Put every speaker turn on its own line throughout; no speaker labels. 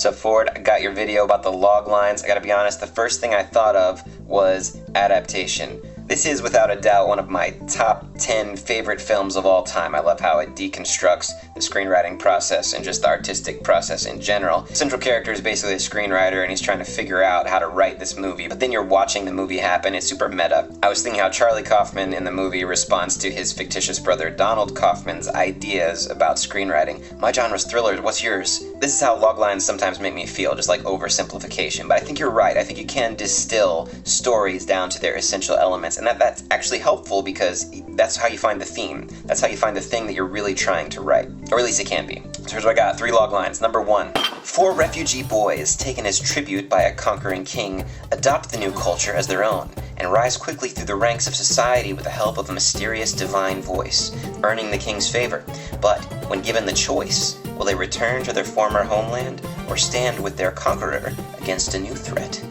What's up, Ford? I got your video about the log lines. I gotta be honest, the first thing I thought of was adaptation. This is without a doubt one of my top 10 favorite films of all time. I love how it deconstructs the screenwriting process and just the artistic process in general. The central character is basically a screenwriter and he's trying to figure out how to write this movie, but then you're watching the movie happen. It's super meta. I was thinking how Charlie Kaufman in the movie responds to his fictitious brother Donald Kaufman's ideas about screenwriting. My genre's thrillers, what's yours? This is how loglines sometimes make me feel, just like oversimplification, but I think you're right. I think you can distill stories down to their essential elements. And that's actually helpful because that's how you find the theme. That's how you find the thing that you're really trying to write. Or at least it can be. So here's what I got. 3 log lines. Number 1. 4 refugee boys, taken as tribute by a conquering king, adopt the new culture as their own and rise quickly through the ranks of society with the help of a mysterious divine voice, earning the king's favor. But when given the choice, will they return to their former homeland or stand with their conqueror against a new threat?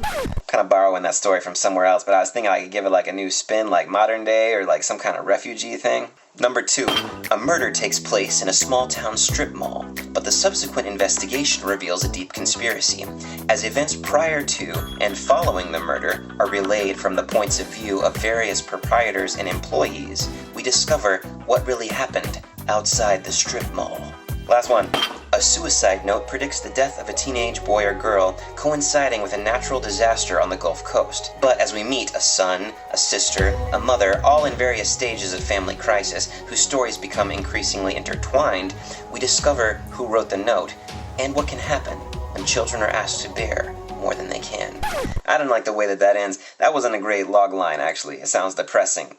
Kind of borrowing that story from somewhere else, but I was thinking I could give it like a new spin, like modern day or like some kind of refugee thing. Number 2. A murder takes place in a small town strip mall, but the subsequent investigation reveals a deep conspiracy. As events prior to and following the murder are relayed from the points of view of various proprietors and employees, we discover what really happened outside the strip mall. Last one. A suicide note predicts the death of a teenage boy or girl, coinciding with a natural disaster on the Gulf Coast. But as we meet a son, a sister, a mother, all in various stages of family crisis, whose stories become increasingly intertwined, we discover who wrote the note and what can happen when children are asked to bear more than they can. I don't like the way that ends. That wasn't a great log line, actually. It sounds depressing.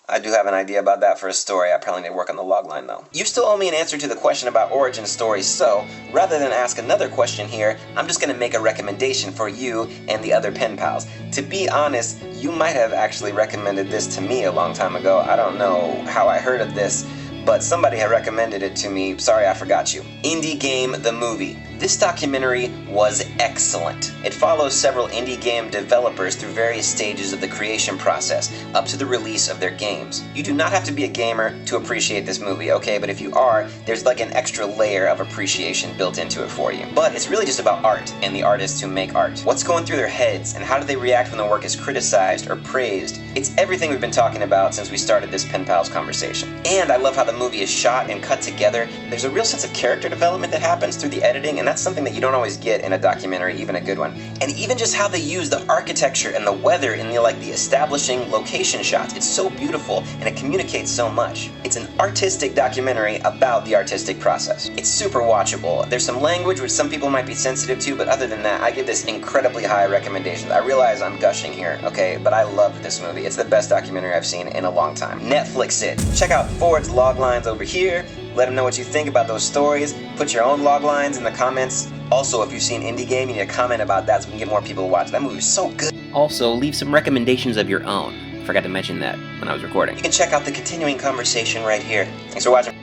I do have an idea about that for a story. I probably need to work on the logline though. You still owe me an answer to the question about origin stories, so rather than ask another question here, I'm just gonna make a recommendation for you and the other pen pals. To be honest, you might have actually recommended this to me a long time ago. I don't know how I heard of this, but somebody had recommended it to me. Sorry, I forgot you. Indie Game the Movie. This documentary was excellent. It follows several indie game developers through various stages of the creation process, up to the release of their games. You do not have to be a gamer to appreciate this movie, okay? But if you are, there's like an extra layer of appreciation built into it for you. But it's really just about art and the artists who make art. What's going through their heads and how do they react when the work is criticized or praised? It's everything we've been talking about since we started this Pen Pals conversation. And I love how the movie is shot and cut together. There's a real sense of character development that happens through the editing, and that's something that you don't always get in a documentary, even a good one. And even just how they use the architecture and the weather in the establishing location shots. It's so beautiful and it communicates so much. It's an artistic documentary about the artistic process. It's super watchable. There's some language which some people might be sensitive to, but other than that, I give this incredibly high recommendations. I realize I'm gushing here, okay, but I loved this movie. It's the best documentary I've seen in a long time. Netflix it. Check out Ford's log lines over here. Let them know what you think about those stories. Put your own log lines in the comments. Also, if you've seen Indie Game, you need to comment about that so we can get more people to watch. That movie was so good.
Also, leave some recommendations of your own. Forgot to mention that when I was recording.
You can check out the continuing conversation right here. Thanks for watching.